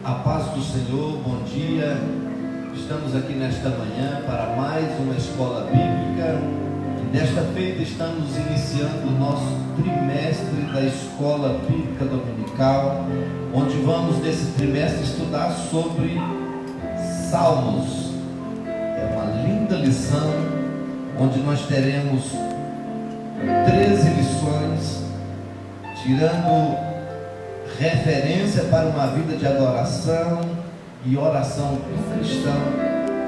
A paz do Senhor, bom dia. Estamos aqui nesta manhã para mais uma escola bíblica. E desta feita estamos iniciando o nosso trimestre da escola bíblica dominical, onde vamos nesse trimestre estudar sobre Salmos. É uma linda lição, onde nós teremos 13 lições, tirando referência para uma vida de adoração e oração do cristão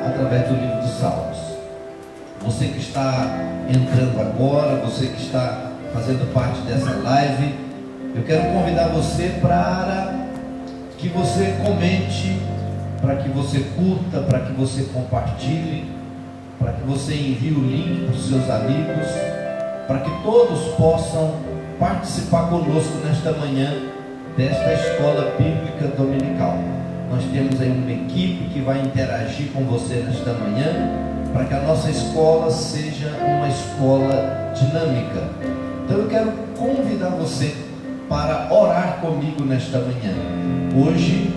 através do livro dos Salmos. Você que está entrando agora, você que está fazendo parte dessa live, eu quero convidar você para que você comente, para que você curta, para que você compartilhe, para que você envie o link para os seus amigos, para que todos possam participar conosco nesta manhã desta escola bíblica dominical. Nós temos aí uma equipe que vai interagir com você nesta manhã, para que a nossa escola seja uma escola dinâmica. Então eu quero convidar você para orar comigo nesta manhã. Hoje,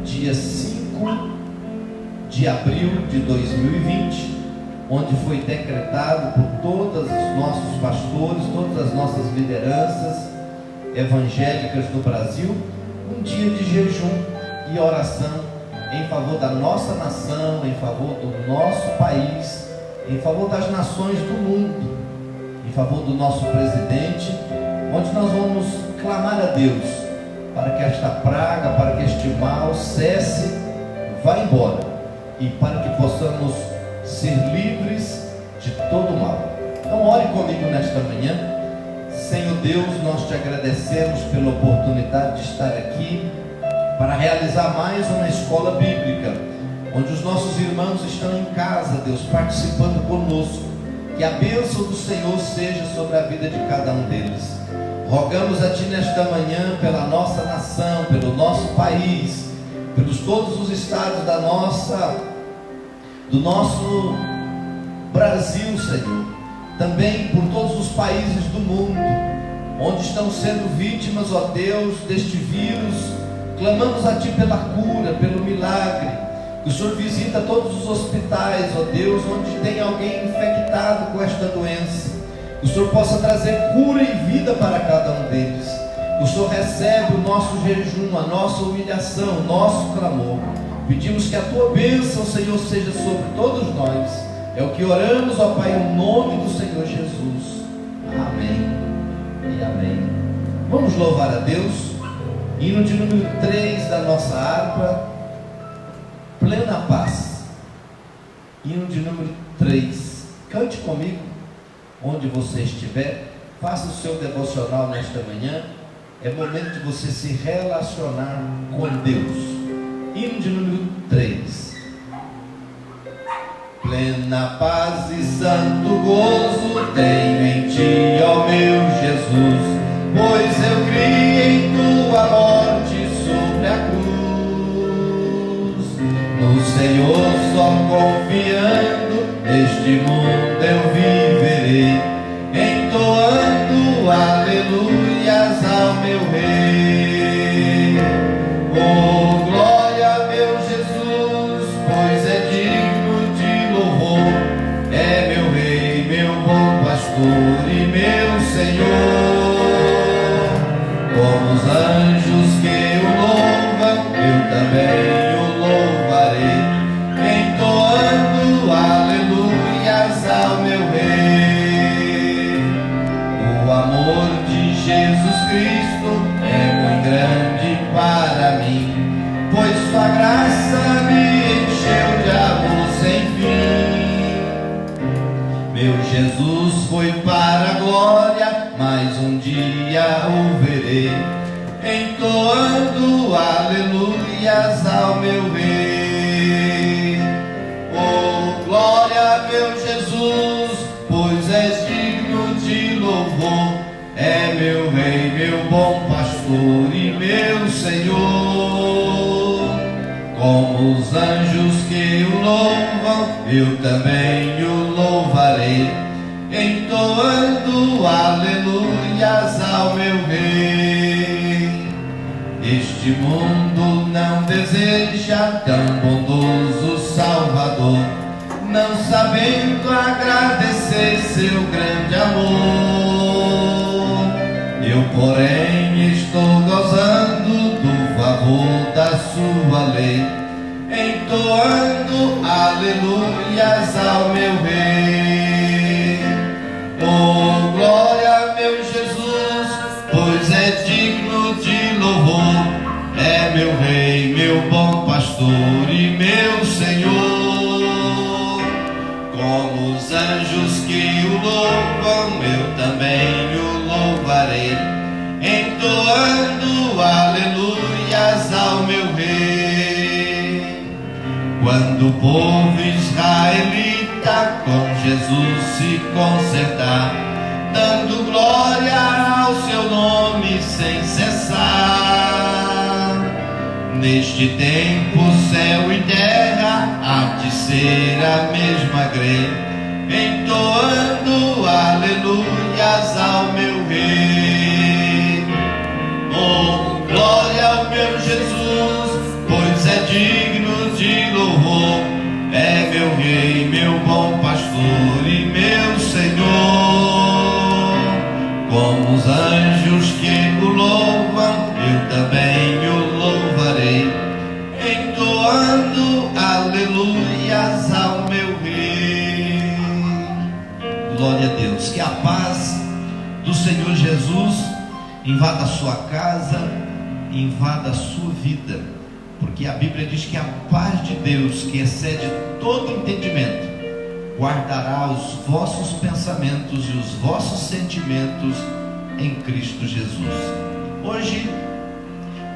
dia 5 de abril de 2020, onde foi decretado por todos os nossos pastores, todas as nossas lideranças evangélicas do Brasil, um dia de jejum e oração em favor da nossa nação, em favor do nosso país, em favor das nações do mundo, em favor do nosso presidente, onde nós vamos clamar a Deus para que esta praga, para que este mal cesse, vá embora, e para que possamos ser livres de todo o mal. Então ore comigo nesta manhã. Senhor Deus, nós te agradecemos pela oportunidade de estar aqui para realizar mais uma escola bíblica, onde os nossos irmãos estão em casa, Deus, participando conosco. Que a bênção do Senhor seja sobre a vida de cada um deles. Rogamos a Ti nesta manhã pela nossa nação, pelo nosso país, pelos todos os estados do nosso Brasil, Senhor. Também por todos os países do mundo, onde estão sendo vítimas, ó Deus, deste vírus. Clamamos a Ti pela cura, pelo milagre. Que o Senhor visita todos os hospitais, ó Deus, onde tem alguém infectado com esta doença. Que o Senhor possa trazer cura e vida para cada um deles. Que o Senhor recebe o nosso jejum, a nossa humilhação, o nosso clamor. Pedimos que a Tua bênção, Senhor, seja sobre todos nós. É o que oramos, ó Pai, em nome do Senhor Jesus. Amém e amém. Vamos louvar a Deus. Hino de número 3 da nossa harpa, Plena Paz. Hino de número 3. Cante comigo, onde você estiver. Faça o seu devocional nesta manhã. É momento de você se relacionar com Deus. Hino de número 3. Plena paz e santo gozo tenho em Ti, ó meu Jesus, pois eu criei em Tua morte sobre a cruz. No Senhor só confiando, neste mundo eu viverei, entoando aleluias ao meu Rei. Oh, glória, meu Jesus, pois é digno de louvor, é meu Rei, meu bom pastor e meu Senhor. Como os anjos que o louvam, eu também o louvarei, entoando aleluias ao meu Rei. O amor de Jesus Cristo é muito grande para mim, pois Sua graça me encheu de amor sem fim. Meu Jesus foi para a glória, mas um dia o verei, entoando aleluias ao meu Rei. Oh, glória, meu Jesus, pois és digno de louvor, é meu Rei, meu bom pastor e meu Senhor. Como os anjos que o louvam, eu também o louvarei, entoando aleluias ao meu Rei. Este Este mundo não deseja tão bondoso Salvador, não sabendo agradecer seu grande amor. Eu, porém, estou gozando do favor da sua lei, entoando aleluias ao meu Rei. Oh, glória, meu Jesus, pois é digno de louvor. É meu Rei, meu bom pastor e meu Senhor. Como os anjos que o louvam, eu também o louvarei, entoando aleluias ao meu Rei. Quando o povo israelita com Jesus se consertar, dando glória ao seu nome sem cessar, neste tempo céu e terra há de ser a mesma grei, entoando aleluias ao meu Rei. Oh, glória ao meu Jesus, pois é digno de louvor. É meu Rei, meu bom pastor e meu Senhor. Como os anjos que o louvam, eu também o louvarei, entoando aleluias ao meu Rei. Glória a Deus. Que a paz do Senhor Jesus invada a sua casa, invada a sua vida, porque a Bíblia diz que a paz de Deus, que excede todo entendimento, guardará os vossos pensamentos e os vossos sentimentos em Cristo Jesus. Hoje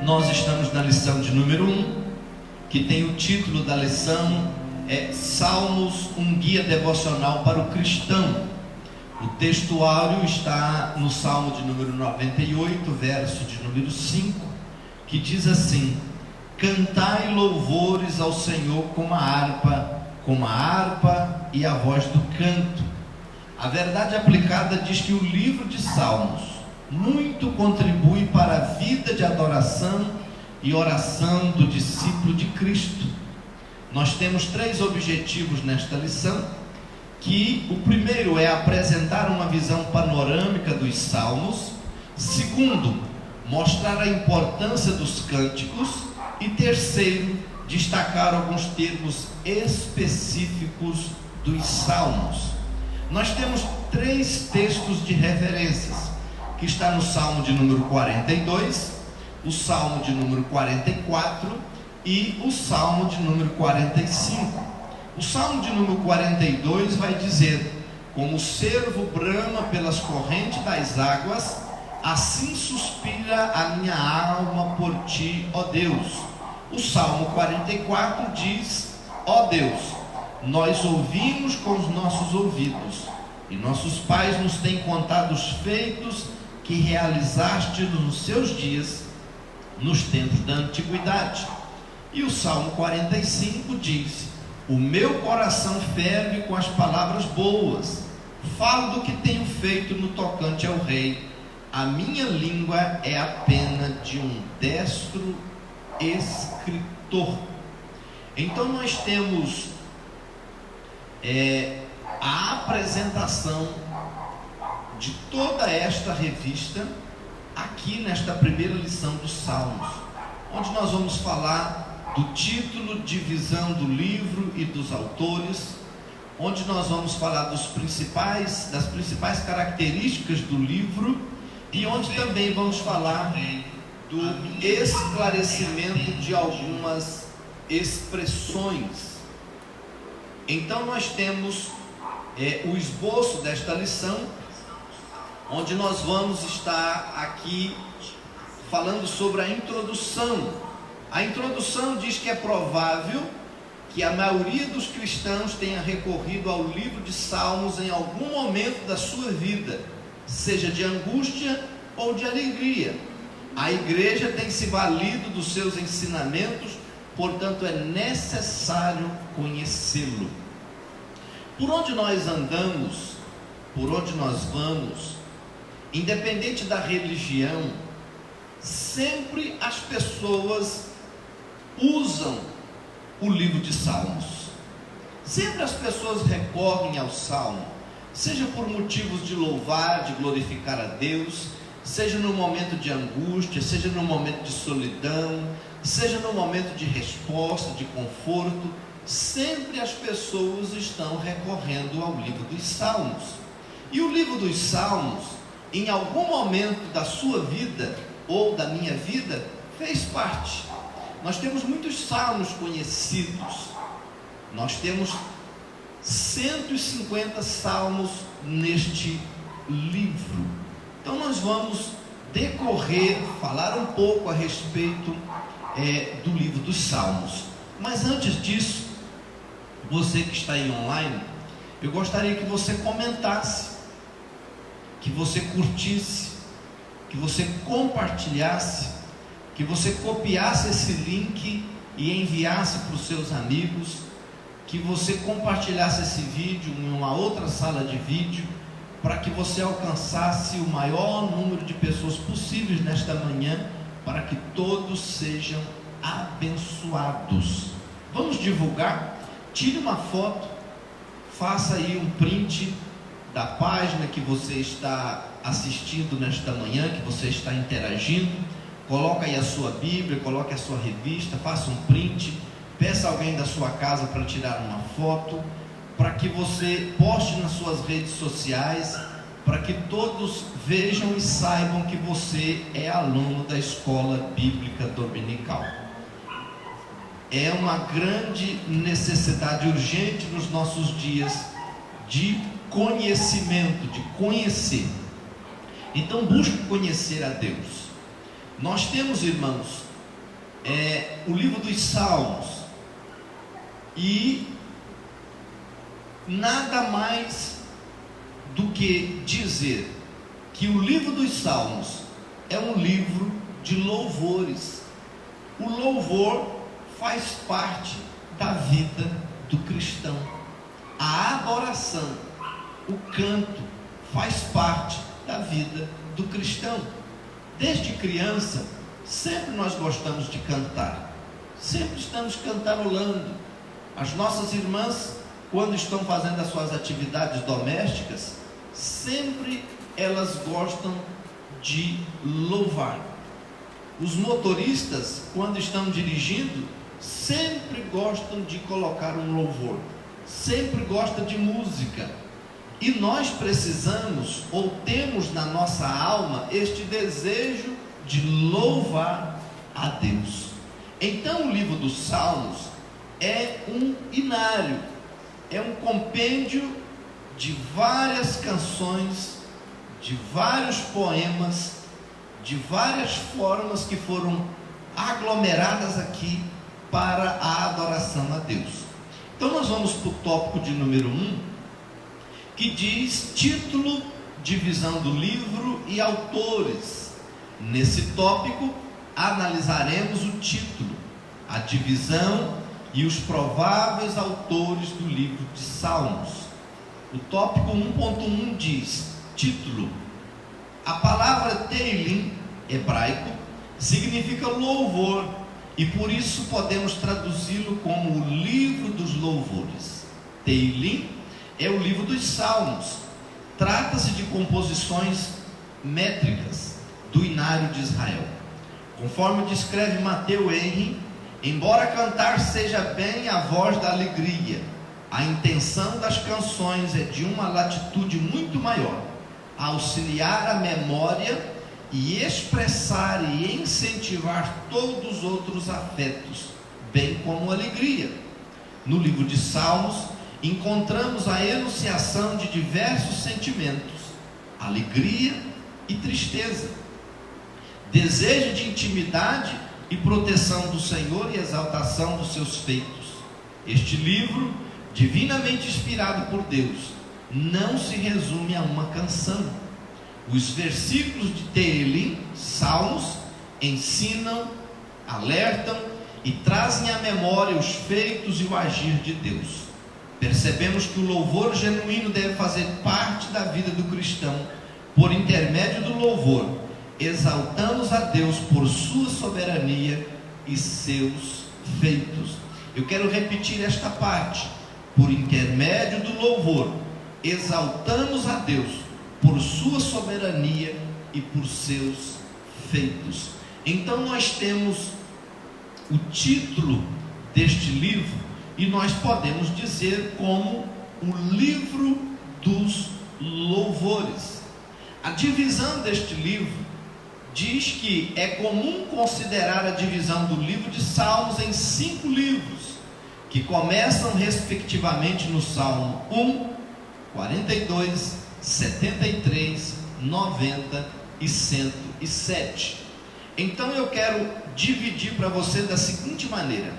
nós estamos na lição de número 1, que tem o título da lição Salmos, um guia devocional para o cristão. O textuário está no Salmo de número 98, verso de número 5, que diz assim: cantai louvores ao Senhor com a harpa e a voz do canto. A verdade aplicada diz que o livro de Salmos muito contribui para a vida de adoração e oração do discípulo de Cristo. Nós temos 3 objetivos nesta lição, que o primeiro é apresentar uma visão panorâmica dos Salmos, segundo, mostrar a importância dos cânticos, e terceiro, destacar alguns termos específicos dos Salmos. Nós temos 3 textos de referências, que está no Salmo de número 42, o Salmo de número 44 e o Salmo de número 45. O Salmo de número 42 vai dizer: como o cervo brama pelas correntes das águas, assim suspira a minha alma por ti, ó Deus. O Salmo 44 diz: ó Deus, nós ouvimos com os nossos ouvidos, e nossos pais nos têm contado os feitos que realizaste nos seus dias, nos tempos da antiguidade. E o Salmo 45 diz: o meu coração ferve com as palavras boas, falo do que tenho feito no tocante ao rei, a minha língua é a pena de um destro escritor. Então nós temos a apresentação de toda esta revista aqui nesta primeira lição dos Salmos, onde nós vamos falar do título, divisão do livro e dos autores, onde nós vamos falar das principais características do livro, e onde também vamos falar do esclarecimento de algumas expressões. Então nós temos o esboço desta lição, onde nós vamos estar aqui falando sobre a introdução. A introdução diz que é provável que a maioria dos cristãos tenha recorrido ao livro de Salmos em algum momento da sua vida, seja de angústia ou de alegria. A igreja tem se valido dos seus ensinamentos, portanto é necessário conhecê-lo. Por onde nós andamos, por onde nós vamos, independente da religião, sempre as pessoas usam o livro de Salmos. Sempre as pessoas recorrem ao Salmo, seja por motivos de louvar, de glorificar a Deus, seja no momento de angústia, seja no momento de solidão, seja no momento de resposta, de conforto. Sempre as pessoas estão recorrendo ao livro dos Salmos. E o livro dos Salmos, em algum momento da sua vida ou da minha vida, fez parte. Nós temos muitos salmos conhecidos. Nós temos 150 salmos neste livro. Então nós vamos falar um pouco a respeito do livro dos Salmos. Mas antes disso, você que está aí online, eu gostaria que você comentasse, que você curtisse, que você compartilhasse, que você copiasse esse link e enviasse para os seus amigos, que você compartilhasse esse vídeo em uma outra sala de vídeo, para que você alcançasse o maior número de pessoas possíveis nesta manhã, para que todos sejam abençoados. Vamos divulgar? Tire uma foto, faça aí um print da página que você está assistindo nesta manhã, que você está interagindo. Coloque aí a sua Bíblia, coloque a sua revista, faça um print, peça alguém da sua casa para tirar uma foto, para que você poste nas suas redes sociais, para que todos vejam e saibam que você é aluno da Escola Bíblica Dominical. É uma grande necessidade urgente nos nossos dias de conhecimento, de conhecer. Então busque conhecer a Deus. Nós temos, irmãos, o livro dos Salmos, e nada mais do que dizer que o livro dos Salmos é um livro de louvores. O louvor faz parte da vida do cristão. A adoração, o canto, faz parte da vida do cristão. Desde criança, sempre nós gostamos de cantar, sempre estamos cantarolando. As nossas irmãs, quando estão fazendo as suas atividades domésticas, sempre elas gostam de louvar. Os motoristas, quando estão dirigindo, sempre gostam de colocar um louvor, sempre gostam de música. E nós precisamos, ou temos na nossa alma, este desejo de louvar a Deus. Então o livro dos Salmos é um inário, é um compêndio de várias canções, de vários poemas, de várias formas que foram aglomeradas aqui para a adoração a Deus. Então nós vamos para o tópico de número 1, que diz título, divisão do livro e autores. Nesse tópico analisaremos o título, a divisão e os prováveis autores do livro de Salmos. O tópico 1.1 diz, título: a palavra Teilim, hebraico, significa louvor, e por isso podemos traduzi-lo como o livro dos louvores. Teilim é o livro dos Salmos. Trata-se de composições métricas do inário de Israel. Conforme descreve Matthew Henry, embora cantar seja bem a voz da alegria, a intenção das canções é de uma latitude muito maior, auxiliar a memória e expressar e incentivar todos os outros afetos, bem como a alegria. No livro de Salmos, encontramos a enunciação de diversos sentimentos, alegria e tristeza, desejo de intimidade e proteção do Senhor e exaltação dos seus feitos. Este livro, divinamente inspirado por Deus, não se resume a uma canção. Os versículos de Teilim, Salmos, ensinam, alertam e trazem à memória os feitos e o agir de Deus. Percebemos que o louvor genuíno deve fazer parte da vida do cristão. Por intermédio do louvor, exaltamos a Deus por sua soberania e seus feitos. Eu quero repetir esta parte. Por intermédio do louvor, exaltamos a Deus por sua soberania e por seus feitos. Então nós temos o título deste livro, e nós podemos dizer como o livro dos louvores. A divisão deste livro diz que é comum considerar a divisão do livro de Salmos em 5 livros, que começam respectivamente no Salmo 1, 42, 73, 90 e 107. Então eu quero dividir para você da seguinte maneira: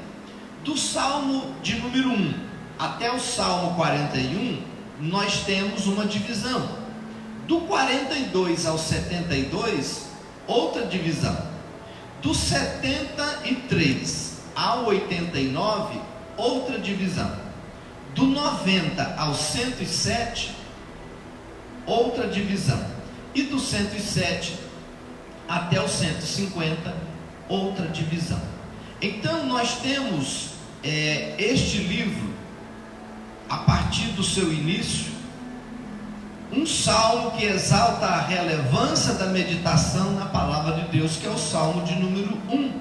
do Salmo de número 1 até o Salmo 41, nós temos uma divisão. Do 42 ao 72, outra divisão. Do 73 ao 89, outra divisão. Do 90 ao 107, outra divisão. E do 107 até o 150, outra divisão. Então nós temos este livro, a partir do seu início, um salmo que exalta a relevância da meditação na palavra de Deus, que é o Salmo de número 1,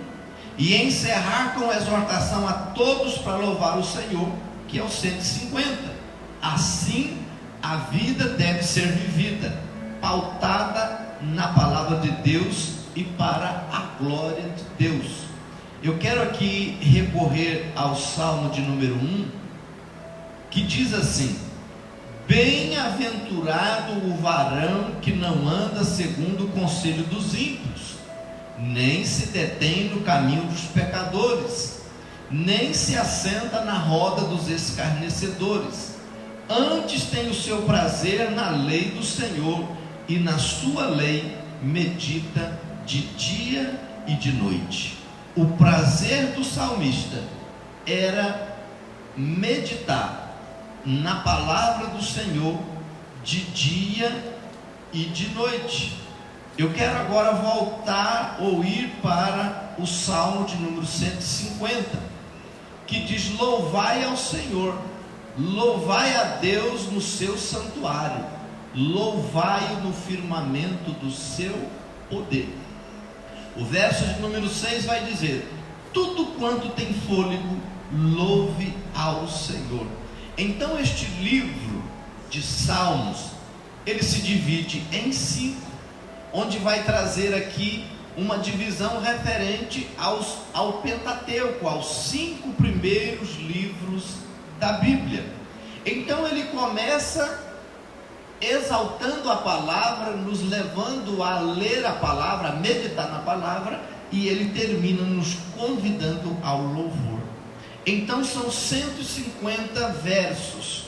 e encerrar com a exortação a todos para louvar o Senhor, que é o 150. Assim a vida deve ser vivida, pautada na palavra de Deus e para a glória de Deus. Eu quero aqui recorrer ao Salmo de número 1, que diz assim: bem-aventurado o varão que não anda segundo o conselho dos ímpios, nem se detém no caminho dos pecadores, nem se assenta na roda dos escarnecedores. Antes tem o seu prazer na lei do Senhor, e na sua lei medita de dia e de noite. O prazer do salmista era meditar na palavra do Senhor de dia e de noite. Eu quero agora voltar ou ir para o Salmo de número 150, que diz: louvai ao Senhor, louvai a Deus no seu santuário, louvai-o no firmamento do seu poder. O verso de número 6 vai dizer: tudo quanto tem fôlego, louve ao Senhor. Então este livro de Salmos, ele se divide em 5, onde vai trazer aqui uma divisão referente ao Pentateuco, aos 5 primeiros livros da Bíblia. Então ele começa exaltando a palavra, nos levando a ler a palavra, a meditar na palavra, e ele termina nos convidando ao louvor. Então são 150 versos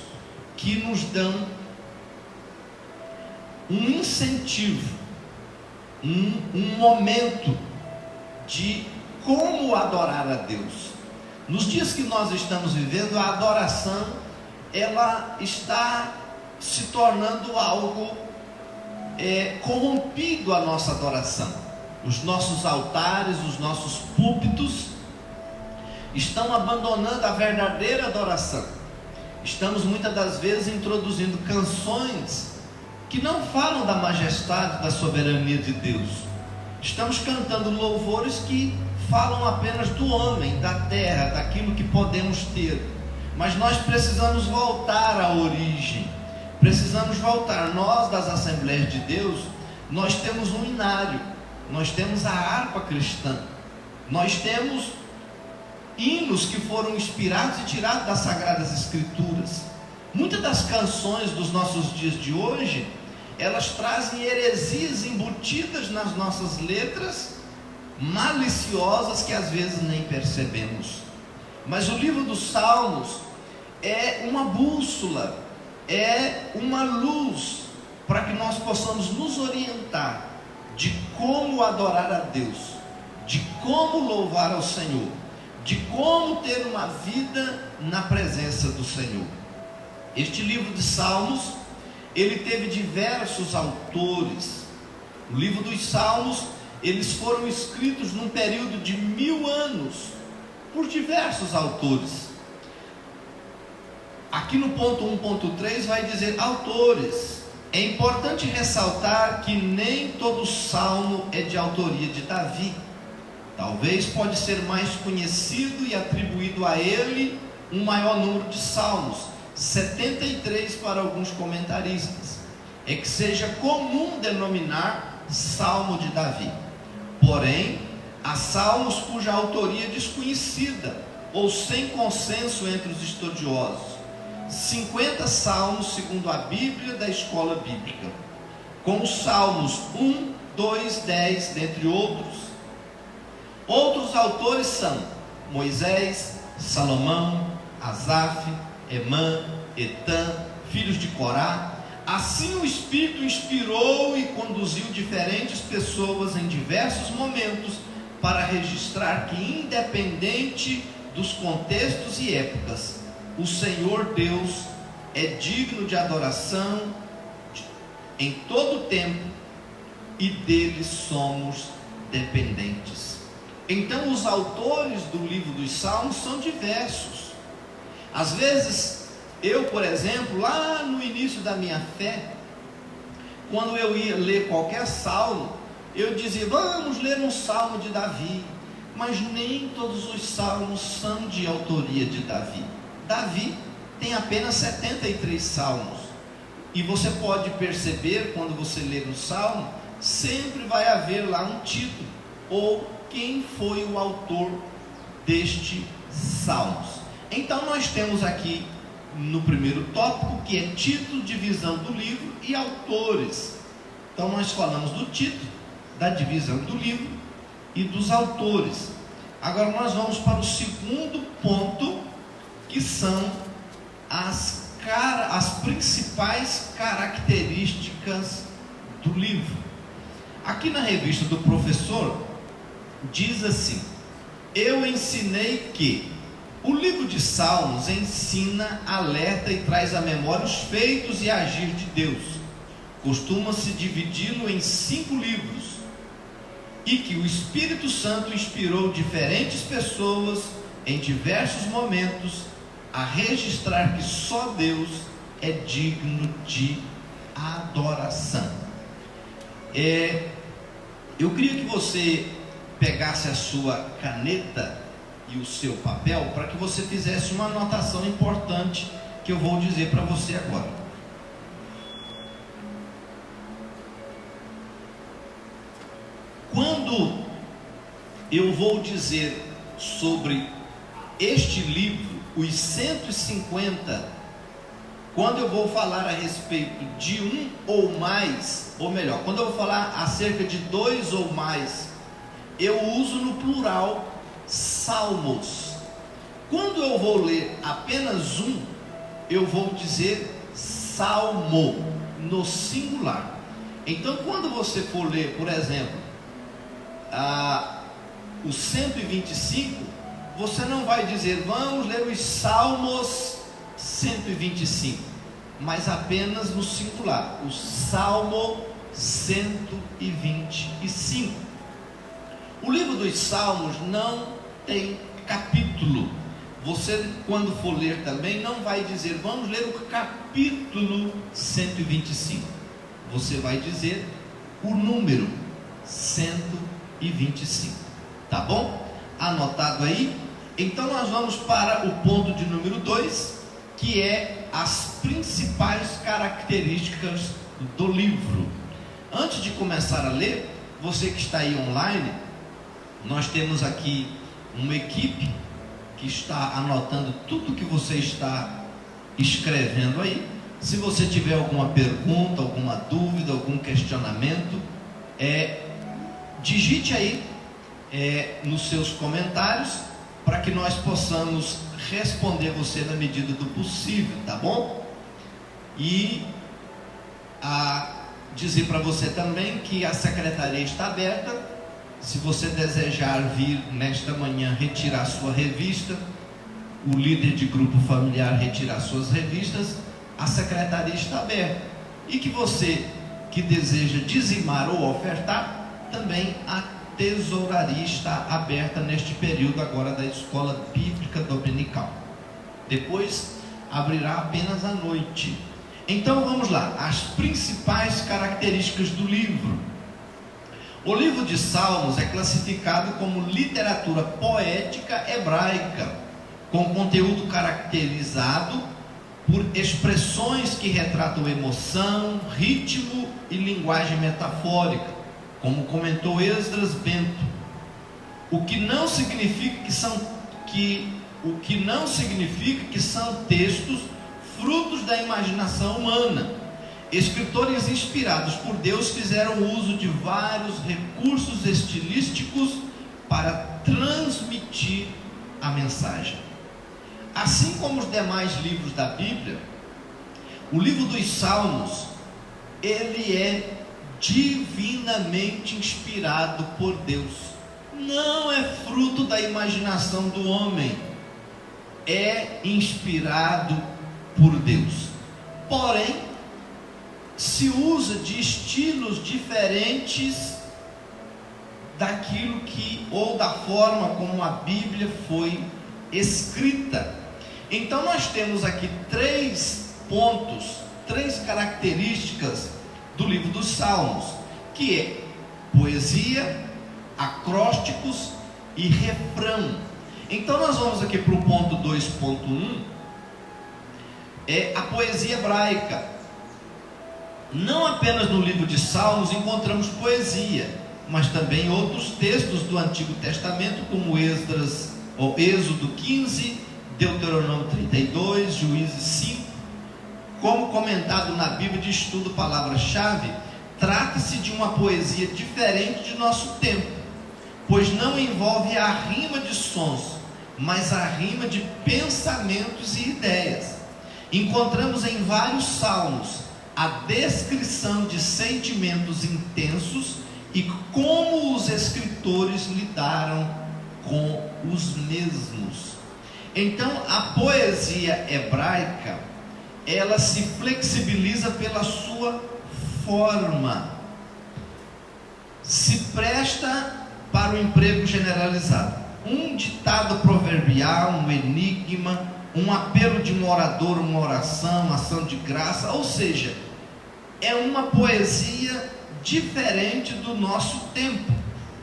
que nos dão um incentivo, um momento de como adorar a Deus. Nos dias que nós estamos vivendo, a adoração, ela está se tornando algo corrompido, a nossa adoração. Os nossos altares, os nossos púlpitos estão abandonando a verdadeira adoração. Estamos muitas das vezes introduzindo canções que não falam da majestade, da soberania de Deus. Estamos cantando louvores que falam apenas do homem, da terra, daquilo que podemos ter. Mas nós precisamos voltar à origem. Precisamos voltar. Nós das Assembleias de Deus, nós temos um hinário, nós temos a harpa cristã, nós temos hinos que foram inspirados e tirados das Sagradas Escrituras. Muitas das canções dos nossos dias de hoje, elas trazem heresias embutidas nas nossas letras, maliciosas, que às vezes nem percebemos. Mas o livro dos Salmos é uma bússola, é uma luz para que nós possamos nos orientar de como adorar a Deus, de como louvar ao Senhor, de como ter uma vida na presença do Senhor. Este livro de Salmos, ele teve diversos autores. O livro dos Salmos eles foram escritos num período de 1000 anos, por diversos autores. Aqui no ponto 1.3 vai dizer autores. É importante ressaltar que nem todo salmo é de autoria de Davi. Talvez pode ser mais conhecido e atribuído a ele um maior número de salmos, 73 para alguns comentaristas. É que seja comum denominar salmo de Davi. Porém, há salmos cuja autoria é desconhecida ou sem consenso entre os estudiosos. 50 salmos segundo a Bíblia da Escola Bíblica, com os salmos 1, 2, 10, dentre outros. Outros autores são Moisés, Salomão, Asaf, Emã, Etã, filhos de Corá. Assim o Espírito inspirou e conduziu diferentes pessoas em diversos momentos para registrar que, independente dos contextos e épocas, o Senhor Deus é digno de adoração em todo tempo e dele somos dependentes. Então os autores do livro dos Salmos são diversos. Às vezes, eu, por exemplo, lá no início da minha fé, quando eu ia ler qualquer salmo, eu dizia, vamos ler um salmo de Davi. Mas nem todos os salmos são de autoria de Davi. Davi tem apenas 73 salmos. E você pode perceber, quando você lê o salmo, sempre vai haver lá um título, ou quem foi o autor deste salmos. Então nós temos aqui no primeiro tópico, que é título, divisão do livro e autores. Então nós falamos do título, da divisão do livro e dos autores. Agora nós vamos para o segundo ponto, que são as principais características do livro. Aqui na revista do professor diz assim: eu ensinei que o livro de Salmos ensina, alerta e traz à memória os feitos e agir de Deus. Costuma-se dividi-lo em 5 livros, e que o Espírito Santo inspirou diferentes pessoas em diversos momentos a registrar que só Deus é digno de adoração. Eu queria que você pegasse a sua caneta e o seu papel para que você fizesse uma anotação importante que eu vou dizer para você agora. Quando eu vou dizer sobre este livro, os 150, quando eu vou falar a respeito de um ou mais, ou melhor, quando eu vou falar acerca de 2 ou mais, eu uso no plural salmos. Quando eu vou ler apenas um, eu vou dizer salmo no singular. Então quando você for ler, por exemplo, o 125, você não vai dizer vamos ler os salmos 125, mas apenas no singular, o salmo 125. O livro dos Salmos não tem capítulo. Você, quando for ler também, não vai dizer vamos ler o capítulo 125. Você vai dizer o número 125. Tá bom? Anotado aí? Então nós vamos para o ponto de número 2, que é as principais características do livro. Antes de começar a ler, você que está aí online, nós temos aqui uma equipe que está anotando tudo que você está escrevendo aí. Se você tiver alguma pergunta, alguma dúvida, algum questionamento, digite aí nos seus comentários, para que nós possamos responder você na medida do possível, tá bom? E dizer para você também que a secretaria está aberta. Se você desejar vir nesta manhã retirar sua revista, o líder de grupo familiar retirar suas revistas, a secretaria está aberta. E que você que deseja dizimar ou ofertar, também tesouraria está aberta neste período agora da escola bíblica dominical. Depois abrirá apenas à noite. Então vamos lá, as principais características do livro. O livro de Salmos é classificado como literatura poética hebraica, com conteúdo caracterizado por expressões que retratam emoção, ritmo e linguagem metafórica, como comentou Esdras Bento. O que não significa que são textos frutos da imaginação humana. Escritores inspirados por Deus fizeram uso de vários recursos estilísticos para transmitir a mensagem. Assim como os demais livros da Bíblia, o livro dos Salmos, ele é divinamente inspirado por Deus. Não é fruto da imaginação do homem, é inspirado por Deus. Porém, se usa de estilos diferentes daquilo que, ou da forma como a Bíblia foi escrita. Então nós temos aqui 3 pontos, 3 características do livro dos Salmos, que é poesia, acrósticos e refrão. Então nós vamos aqui para o ponto 2.1, é a poesia hebraica. Não apenas no livro de Salmos encontramos poesia, mas também outros textos do Antigo Testamento, como Êxodo 15, Deuteronômio 32, Juízes 5. Como comentado na Bíblia de Estudo Palavra-Chave, trata-se de uma poesia diferente de nosso tempo, pois não envolve a rima de sons, mas a rima de pensamentos e ideias. Encontramos em vários salmos a descrição de sentimentos intensos e como os escritores lidaram com os mesmos. Então, a poesia hebraica, ela se flexibiliza pela sua forma, se presta para o emprego generalizado. Um ditado proverbial, um enigma, um apelo de um orador, uma oração, ação de graça, ou seja, é uma poesia diferente do nosso tempo,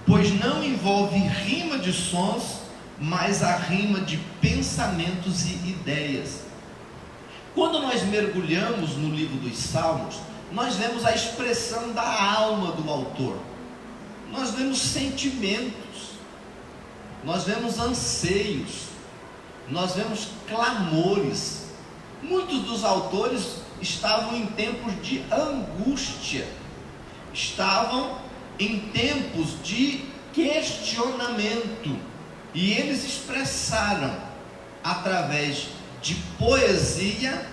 pois não envolve rima de sons, mas a rima de pensamentos e ideias. Quando nós mergulhamos no livro dos Salmos, nós vemos a expressão da alma do autor, nós vemos sentimentos, nós vemos anseios, nós vemos clamores. Muitos dos autores estavam em tempos de angústia, estavam em tempos de questionamento, e eles expressaram através de poesia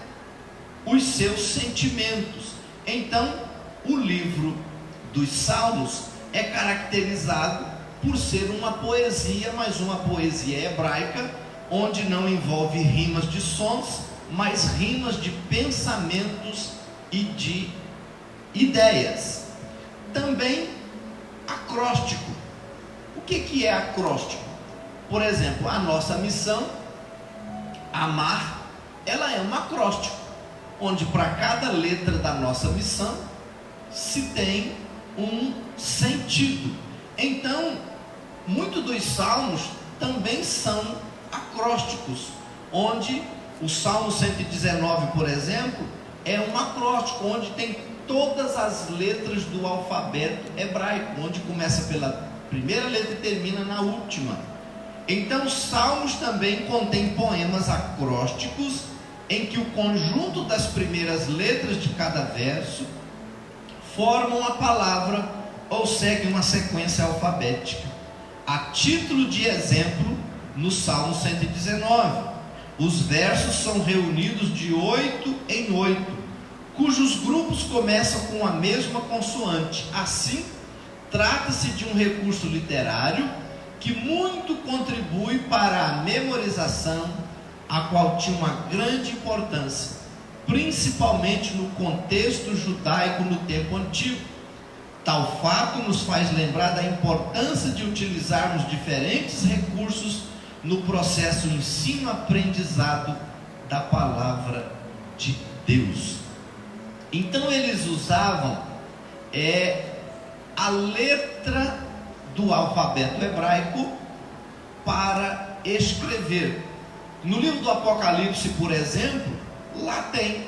os seus sentimentos. Então, o livro dos Salmos é caracterizado por ser uma poesia, mas uma poesia hebraica, onde não envolve rimas de sons, mas rimas de pensamentos e de ideias. Também acróstico. O que é acróstico? Por exemplo, a nossa missão, amar, ela é um acróstico, onde para cada letra da nossa missão se tem um sentido. Então, muitos dos salmos também são acrósticos, onde o Salmo 119, por exemplo, é um acróstico, onde tem todas as letras do alfabeto hebraico, onde começa pela primeira letra e termina na última. Então, os salmos também contêm poemas acrósticos, em que o conjunto das primeiras letras de cada verso formam a palavra ou seguem uma sequência alfabética. A título de exemplo, no Salmo 119, os versos são reunidos de 8 em 8, cujos grupos começam com a mesma consoante. Assim, trata-se de um recurso literário que muito contribui para a memorização, a qual tinha uma grande importância, principalmente no contexto judaico no tempo antigo. Tal fato nos faz lembrar da importância de utilizarmos diferentes recursos no processo ensino-aprendizado da palavra de Deus. Então eles usavam a letra do alfabeto hebraico para escrever. No livro do Apocalipse, por exemplo, lá tem: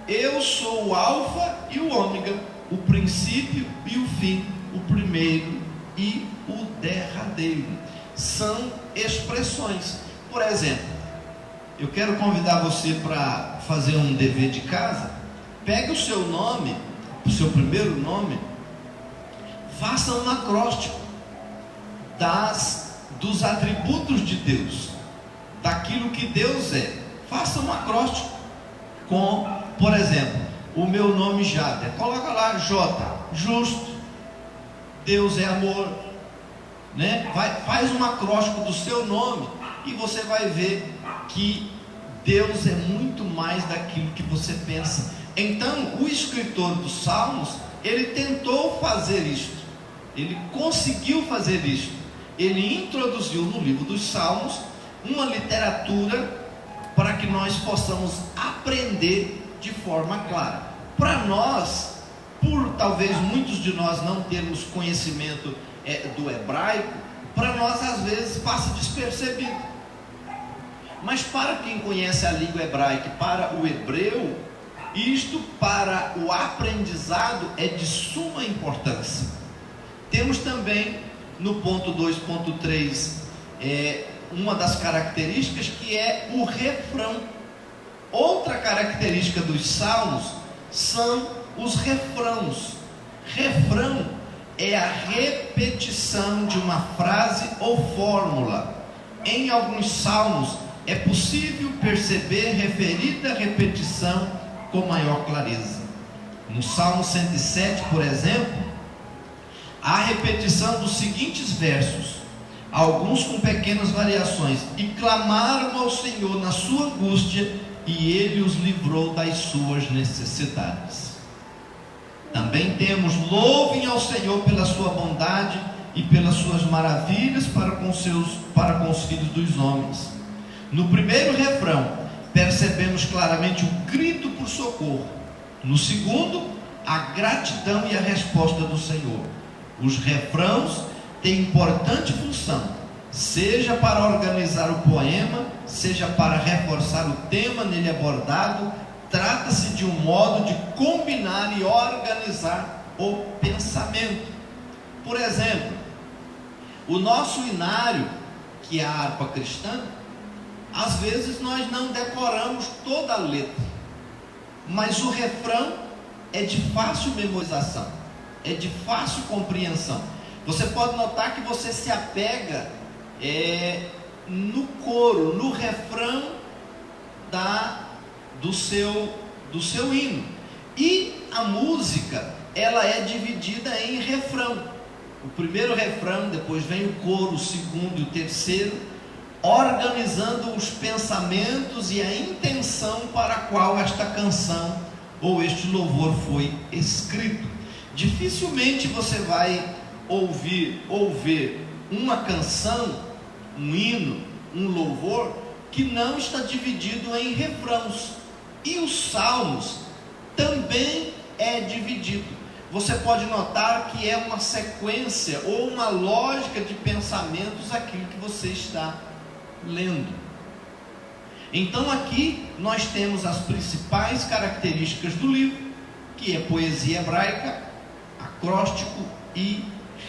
eu sou o alfa e o ômega, o princípio e o fim, o primeiro e o derradeiro. São expressões. Por exemplo, eu quero convidar você para fazer um dever de casa. Pegue o seu nome, o seu primeiro nome, faça um acróstico dos atributos de Deus, daquilo que Deus é. Faça um acróstico com, por exemplo, o meu nome Jader. Coloca lá J, justo. Deus é amor, né? Faz um acróstico do seu nome e você vai ver que Deus é muito mais daquilo que você pensa. Então, o escritor dos Salmos, ele tentou fazer isto, ele conseguiu fazer isto. Ele introduziu no livro dos Salmos uma literatura para que nós possamos aprender de forma clara. Para nós, por talvez muitos de nós não termos conhecimento do hebraico, para nós às vezes passa despercebido. Mas para quem conhece a língua hebraica, para o hebreu, isto para o aprendizado é de suma importância. Temos também no ponto 2.3 uma das características, que é o refrão. Outra característica dos salmos são os refrãos. Refrão é a repetição de uma frase ou fórmula. Em alguns salmos é possível perceber referida repetição com maior clareza. No Salmo 107, por exemplo, há a repetição dos seguintes versos, alguns com pequenas variações: e clamaram ao Senhor na sua angústia, e Ele os livrou das suas necessidades. Também temos: louvem ao Senhor pela sua bondade e pelas suas maravilhas para com os filhos dos homens. No primeiro refrão, percebemos claramente o grito por socorro. No segundo, a gratidão e a resposta do Senhor. Os refrãos têm importante função, seja para organizar o poema, seja para reforçar o tema nele abordado. Trata-se de um modo de combinar e organizar o pensamento. Por exemplo, o nosso hinário, que é a harpa cristã, às vezes nós não decoramos toda a letra, mas o refrão é de fácil memorização, é de fácil compreensão. Você pode notar que você se apega no coro, no refrão do seu hino. E a música, ela é dividida em refrão. O primeiro refrão, depois vem o coro, o segundo e o terceiro, organizando os pensamentos e a intenção para a qual esta canção ou este louvor foi escrito. Dificilmente você vai ouvir uma canção, um hino, um louvor que não está dividido em refrãos. E os salmos também é dividido. Você pode notar que é uma sequência ou uma lógica de pensamentos aquilo que você está lendo. Então aqui nós temos as principais características do livro, que é poesia hebraica, acróstico e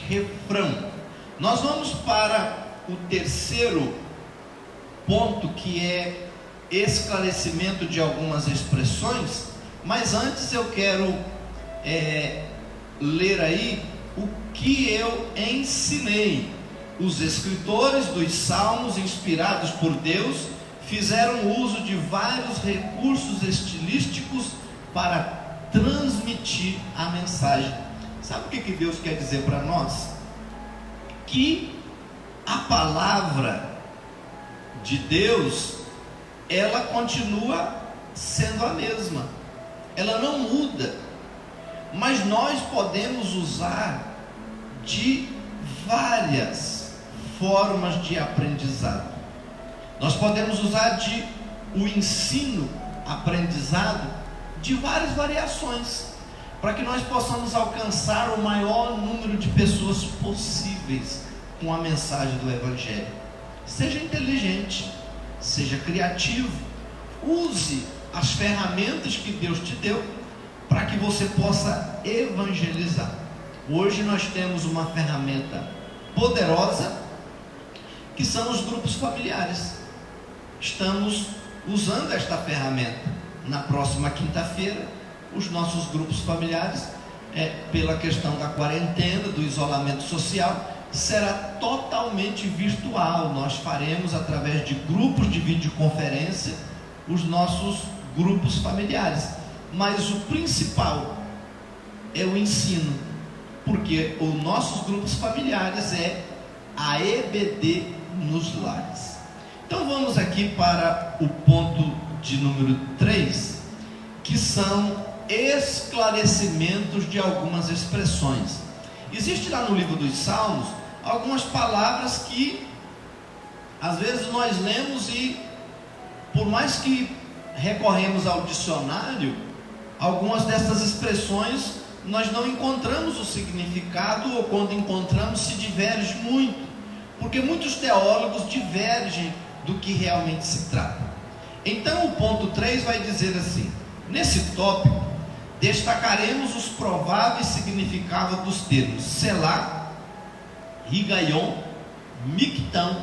refrão. Nós vamos para o terceiro ponto, que é esclarecimento de algumas expressões. Mas antes eu quero ler aí o que eu ensinei. Os escritores dos salmos, inspirados por Deus, fizeram uso de vários recursos estilísticos para transmitir a mensagem. Sabe o que Deus quer dizer para nós? Que a palavra de Deus, ela continua sendo a mesma, ela não muda, mas nós podemos usar de várias formas de aprendizado. Nós podemos usar o ensino, aprendizado, de várias variações, para que nós possamos alcançar o maior número de pessoas possíveis com a mensagem do Evangelho. Seja inteligente, seja criativo, use as ferramentas que Deus te deu para que você possa evangelizar. Hoje nós temos uma ferramenta poderosa, que são os grupos familiares. Estamos usando esta ferramenta. Na próxima quinta-feira, os nossos grupos familiares, pela questão da quarentena, do isolamento social, será totalmente virtual. Nós faremos através de grupos de videoconferência os nossos grupos familiares, mas o principal é o ensino, porque os nossos grupos familiares é a EBD nos lares. Então vamos aqui para o ponto de número 3, que são esclarecimentos de algumas expressões. Existe lá no livro dos Salmos algumas palavras que às vezes nós lemos e, por mais que recorremos ao dicionário, algumas dessas expressões nós não encontramos o significado, ou quando encontramos se diverge muito, porque muitos teólogos divergem do que realmente se trata. Então o ponto 3 vai dizer assim: nesse tópico destacaremos os prováveis significados dos termos Selá, Higaion, Mictão,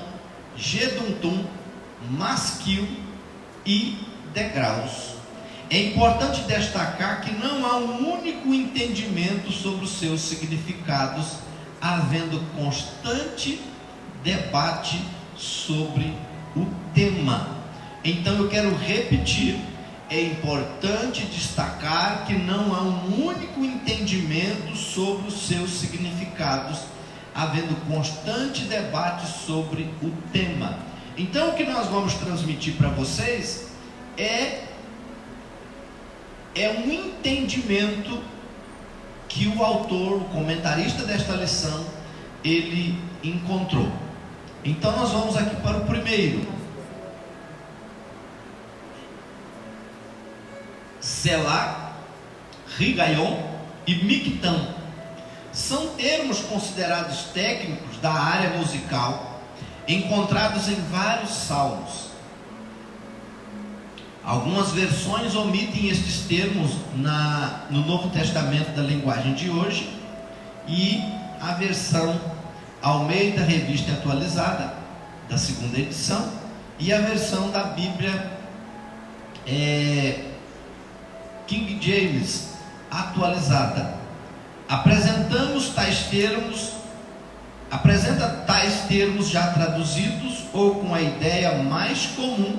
Geduntum, Masquil e degraus. É importante destacar que não há um único entendimento sobre os seus significados, havendo constante debate sobre o tema. Então eu quero repetir: é importante destacar que não há um único entendimento sobre os seus significados, havendo constante debate sobre o tema. Então o que nós vamos transmitir para vocês é um entendimento que o autor, o comentarista desta lição, ele encontrou. Então nós vamos aqui para o primeiro. Selá, Higaion e Mictão são termos considerados técnicos da área musical, encontrados em vários salmos. Algumas versões omitem estes termos no Novo Testamento da linguagem de hoje, e a versão Almeida Revista Atualizada, da segunda edição, e a versão da Bíblia King James Atualizada, apresenta tais termos já traduzidos ou com a ideia mais comum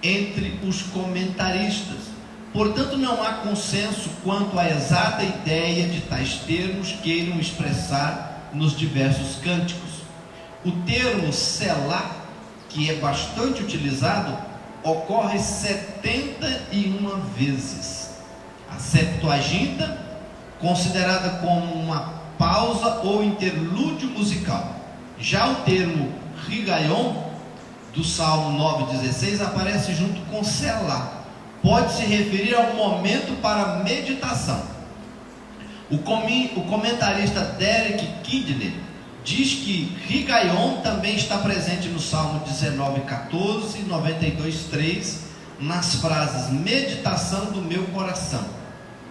entre os comentaristas. Portanto, não há consenso quanto à exata ideia de tais termos queiram expressar nos diversos cânticos. O termo Selá, que é bastante utilizado, ocorre 71 vezes. A Septuaginta, considerada como uma pausa ou interlúdio musical. Já o termo Higaion, do Salmo 9,16, aparece junto com Selá. Pode se referir a um momento para meditação. O comentarista Derek Kidner diz que Higaion também está presente no Salmo 19,14 e 92,3, nas frases meditação do meu coração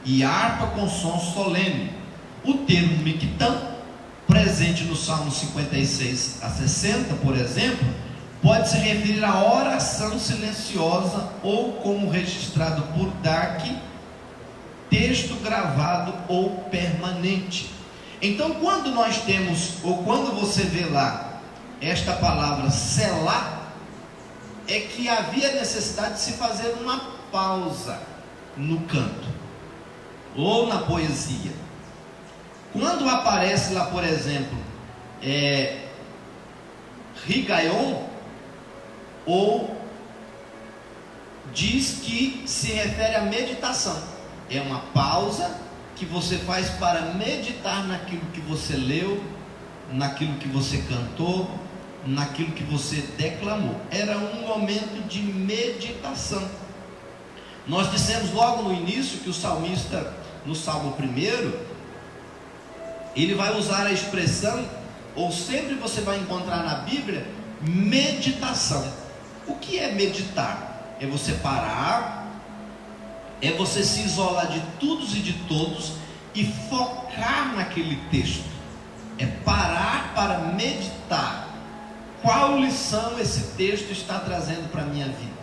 e harpa com som solene. O termo Mictão, presente no Salmo 56 a 60, por exemplo, pode se referir à oração silenciosa ou, como registrado por Dark, texto gravado ou permanente. Então, quando nós temos, ou quando você vê lá esta palavra Selá, é que havia necessidade de se fazer uma pausa no canto ou na poesia. Quando aparece lá, por exemplo, Higaion, ou diz que se refere à meditação, é uma pausa que você faz para meditar naquilo que você leu, naquilo que você cantou, naquilo que você declamou. Era um momento de meditação. Nós dissemos logo no início que o salmista, no Salmo 1, ele vai usar a expressão, ou sempre você vai encontrar na Bíblia, meditação. O que é meditar? É você parar, é você se isolar de todos e de todos e focar naquele texto. É parar para meditar. Qual lição esse texto está trazendo para a minha vida?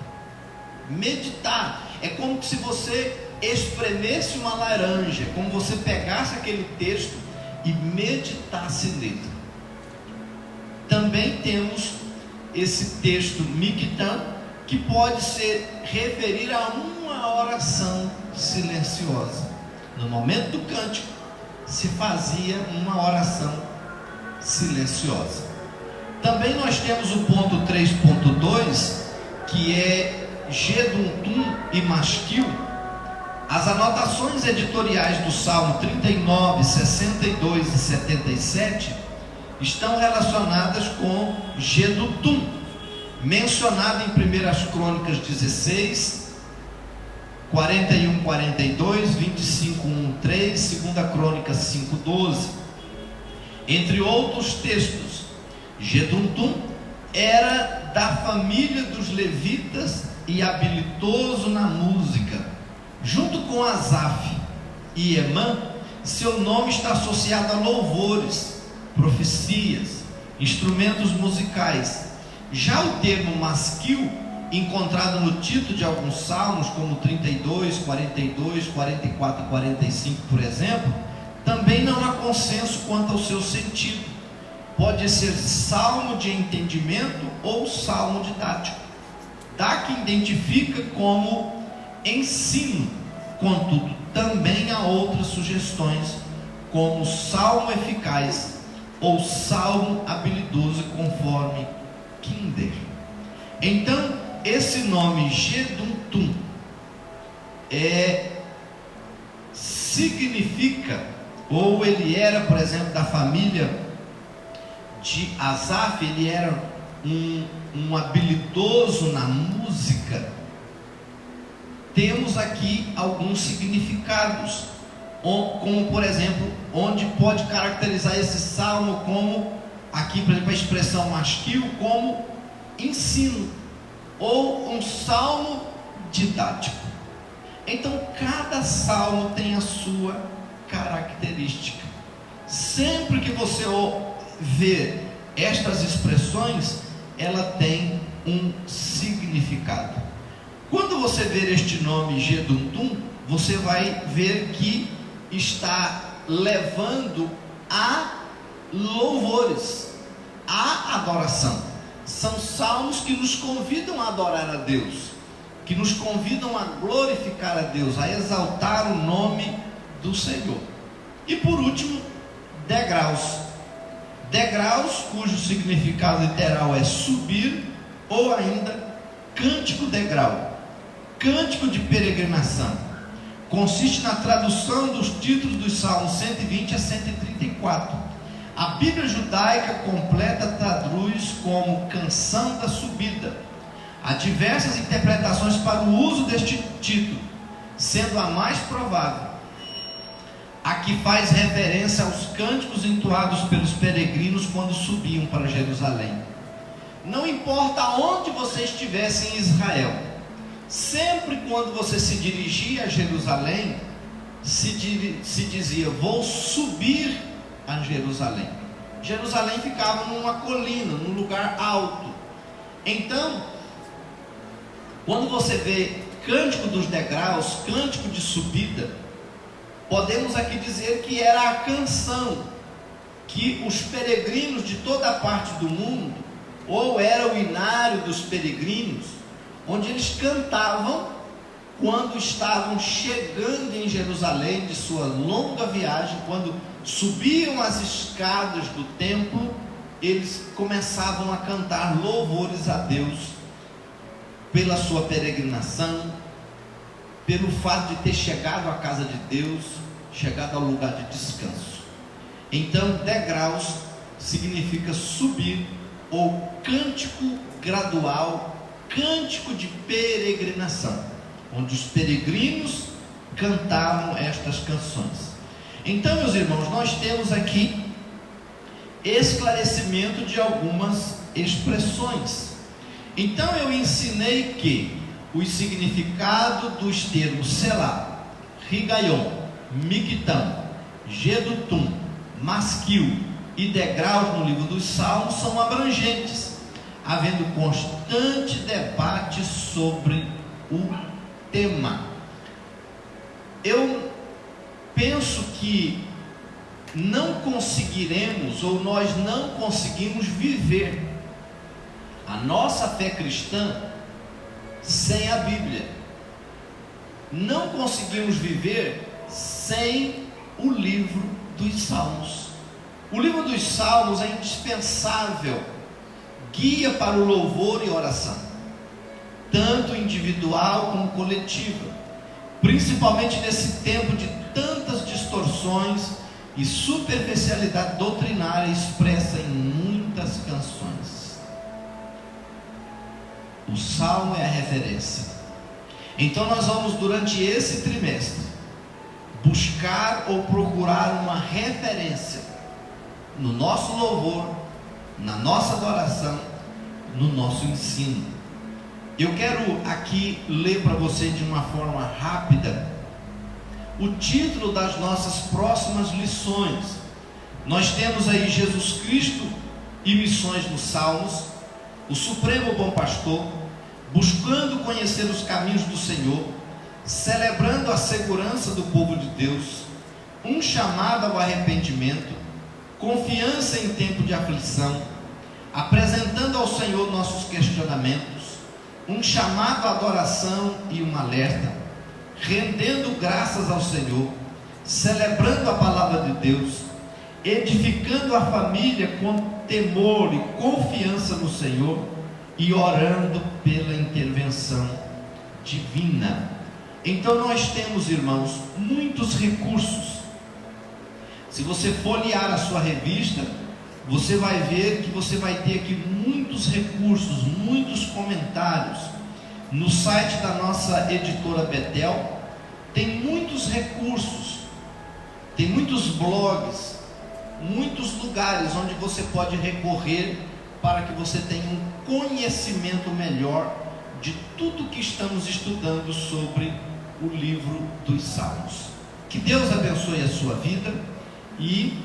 Meditar é como se você espremesse uma laranja, é como você pegasse aquele texto e meditasse nele. Também temos esse texto Miktam, que pode se referir a uma oração silenciosa. No momento do cântico se fazia uma oração silenciosa. Também nós temos o ponto 3.2, que é Jedutum e Masquil. As anotações editoriais do Salmo 39, 62 e 77 estão relacionadas com Jedutum, mencionado em 1 Crônicas 16, 41, 42, 25, 1, 3, 2 Crônicas 5, 12. Entre outros textos, Jedutum era da família dos levitas e habilidoso na música. Junto com Asaf e Emã, seu nome está associado a louvores, profecias, instrumentos musicais. Já o termo masquil, encontrado no título de alguns salmos, como 32, 42, 44 e 45, por exemplo, também não há consenso quanto ao seu sentido. Pode ser salmo de entendimento ou salmo didático. Dá que identifica como ensino, contudo, também há outras sugestões, como salmo eficaz ou salmo habilidoso, conforme Kinder. Então, esse nome Jedutum significa, ou ele era, por exemplo, da família de Asaf, ele era um habilidoso na música. Temos aqui alguns significados, como por exemplo, onde pode caracterizar esse salmo como, aqui por exemplo a expressão masquil, como ensino, ou um salmo didático. Então cada salmo tem a sua característica. Sempre que você vê estas expressões, ela tem um significado. Quando você ver este nome Jedutum, você vai ver que está levando a louvores, a adoração. São salmos que nos convidam a adorar a Deus, que nos convidam a glorificar a Deus, a exaltar o nome do Senhor. E por último, degraus. Degraus, cujo significado literal é subir, ou ainda cântico degrau, cântico de peregrinação. Consiste na tradução dos títulos dos Salmos 120 a 134. A Bíblia judaica completa traduz como canção da subida. Há diversas interpretações para o uso deste título, sendo a mais provável a que faz referência aos cânticos entoados pelos peregrinos quando subiam para Jerusalém. Não importa onde você estivesse em Israel, sempre quando você se dirigia a Jerusalém, se dizia: vou subir a Jerusalém. Jerusalém ficava numa colina, num lugar alto. Então, quando você vê cântico dos degraus, cântico de subida, podemos aqui dizer que era a canção que os peregrinos de toda a parte do mundo, ou era o inário dos peregrinos, onde eles cantavam quando estavam chegando em Jerusalém de sua longa viagem. Quando subiam as escadas do templo, eles começavam a cantar louvores a Deus pela sua peregrinação, pelo fato de ter chegado à casa de Deus, chegado ao lugar de descanso. Então, degraus significa subir, ou cântico gradual, cântico de peregrinação, onde os peregrinos cantavam estas canções. Então, meus irmãos, nós temos aqui esclarecimento de algumas expressões. Então, eu ensinei que o significado dos termos Selá, Rigaion, Mictão, Gedutum, Masquil e degraus no livro dos Salmos são abrangentes, havendo constante debate sobre o tema. Eu penso que não conseguiremos, ou nós não conseguimos viver a nossa fé cristã sem a Bíblia. Não conseguimos viver sem o livro dos Salmos. O livro dos Salmos é indispensável guia para o louvor e oração, tanto individual como coletiva, principalmente nesse tempo de tantas distorções e superficialidade doutrinária expressa em muitas canções. O Salmo é a referência. Então nós vamos, durante esse trimestre, buscar ou procurar uma referência no nosso louvor, na nossa adoração, no nosso ensino. Eu quero aqui ler para você de uma forma rápida o título das nossas próximas lições. Nós temos aí Jesus Cristo e missões nos Salmos, o Supremo Bom Pastor, buscando conhecer os caminhos do Senhor, celebrando a segurança do povo de Deus, um chamado ao arrependimento, confiança em tempo de aflição, apresentando ao Senhor nossos questionamentos, um chamado à adoração e um alerta, rendendo graças ao Senhor, celebrando a palavra de Deus, edificando a família com temor e confiança no Senhor e orando pela intervenção divina. Então nós temos, irmãos, muitos recursos. Se você folhear a sua revista, você vai ver que você vai ter aqui muitos recursos, muitos comentários. No site da nossa editora Betel tem muitos recursos, tem muitos blogs, muitos lugares onde você pode recorrer para que você tenha um conhecimento melhor de tudo que estamos estudando sobre o livro dos Salmos. Que Deus abençoe a sua vida. E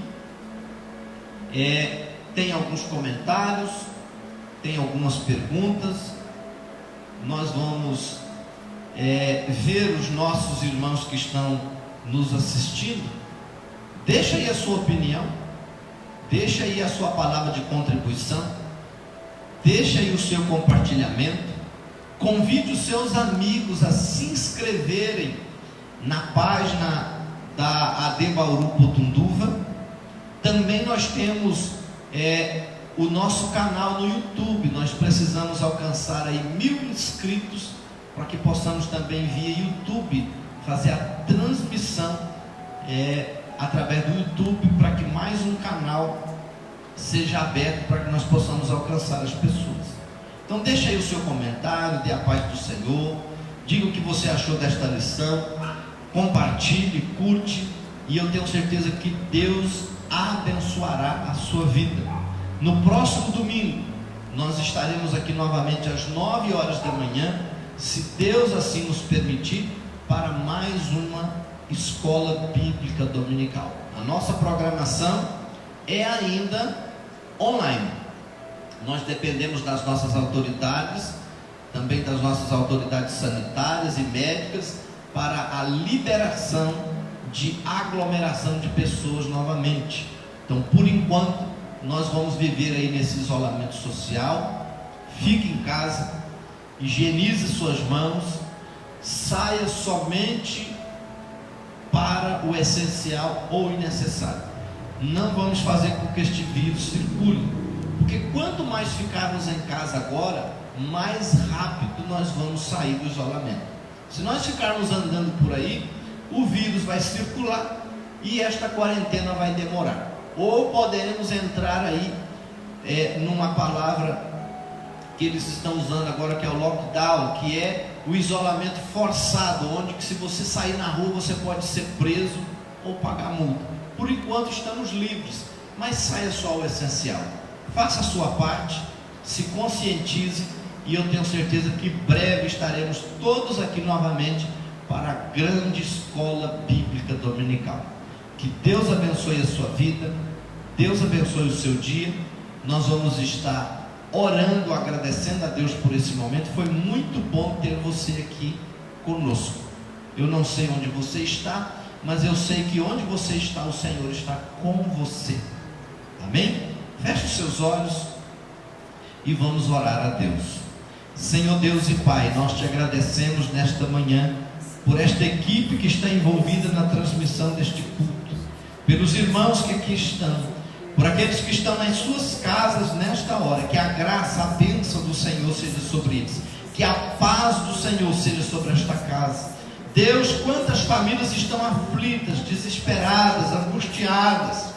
tem alguns comentários, tem algumas perguntas. Nós vamos ver os nossos irmãos que estão nos assistindo. Deixa aí a sua opinião, deixa aí a sua palavra de contribuição, deixa aí o seu compartilhamento, convide os seus amigos a se inscreverem na página da AD Bauru Potunduva. Também nós temos o nosso canal no YouTube. Nós precisamos alcançar aí 1000 inscritos para que possamos também via YouTube fazer a transmissão através do YouTube, para que mais um canal seja aberto para que nós possamos alcançar as pessoas. Então deixa aí o seu comentário, dê a paz do Senhor, diga o que você achou desta lição, compartilhe, curte, e eu tenho certeza que Deus abençoará a sua vida. No próximo domingo nós estaremos aqui novamente às 9 horas da manhã, se Deus assim nos permitir, para mais uma escola bíblica dominical. A nossa programação é ainda online. Nós dependemos das nossas autoridades, também das nossas autoridades sanitárias e médicas, para a liberação de aglomeração de pessoas novamente. Então, por enquanto, nós vamos viver aí nesse isolamento social. Fique em casa, higienize suas mãos, saia somente para o essencial ou necessário. Não vamos fazer com que este vírus circule, porque quanto mais ficarmos em casa agora, mais rápido nós vamos sair do isolamento. Se nós ficarmos andando por aí, o vírus vai circular e esta quarentena vai demorar. Ou poderemos entrar aí numa palavra que eles estão usando agora, que é o lockdown, que é o isolamento forçado, onde que se você sair na rua você pode ser preso ou pagar multa. Por enquanto estamos livres, mas saia só o essencial. Faça a sua parte, se conscientize, e eu tenho certeza que breve estaremos todos aqui novamente para a grande escola bíblica dominical. Que Deus abençoe a sua vida, Deus abençoe o seu dia. Nós vamos estar orando, agradecendo a Deus por esse momento. Foi muito bom ter você aqui conosco. Eu não sei onde você está, mas eu sei que onde você está, o Senhor está com você. Amém? Feche os seus olhos e vamos orar a Deus. Senhor Deus e Pai, nós te agradecemos nesta manhã por esta equipe que está envolvida na transmissão deste culto, pelos irmãos que aqui estão, por aqueles que estão nas suas casas nesta hora. Que a graça, a bênção do Senhor seja sobre eles, que a paz do Senhor seja sobre esta casa. Deus, quantas famílias estão aflitas, desesperadas, angustiadas,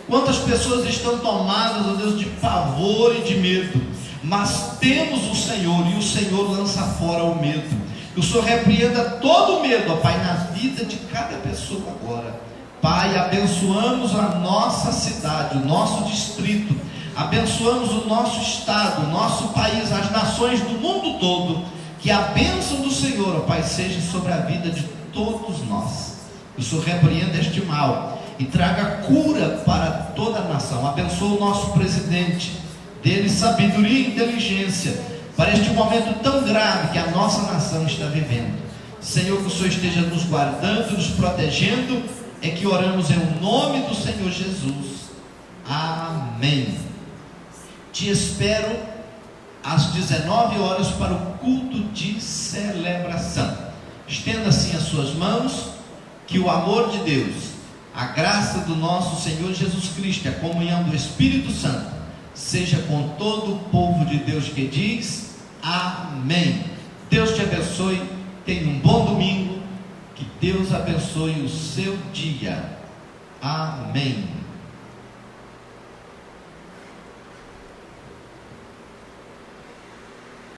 quantas pessoas estão tomadas, ó Deus, de pavor e de medo, mas temos o Senhor, e o Senhor lança fora o medo. Que o Senhor repreenda todo o medo, ó Pai, na vida de cada pessoa agora. Pai, abençoamos a nossa cidade, o nosso distrito, abençoamos o nosso estado, o nosso país, as nações do mundo todo. Que a bênção do Senhor, ó Pai, seja sobre a vida de todos nós. Que o Senhor repreenda este mal e traga cura para toda a nação. Abençoa o nosso presidente, dele sabedoria e inteligência para este momento tão grave que a nossa nação está vivendo. Senhor, que o Senhor esteja nos guardando, nos protegendo. É que oramos em nome do Senhor Jesus. Amém. Te espero às 19 horas para o culto de celebração. Estenda assim as suas mãos. Que o amor de Deus, a graça do nosso Senhor Jesus Cristo, a comunhão do Espírito Santo seja com todo o povo de Deus que diz amém. Deus te abençoe. Tenha um bom domingo. Que Deus abençoe o seu dia. Amém.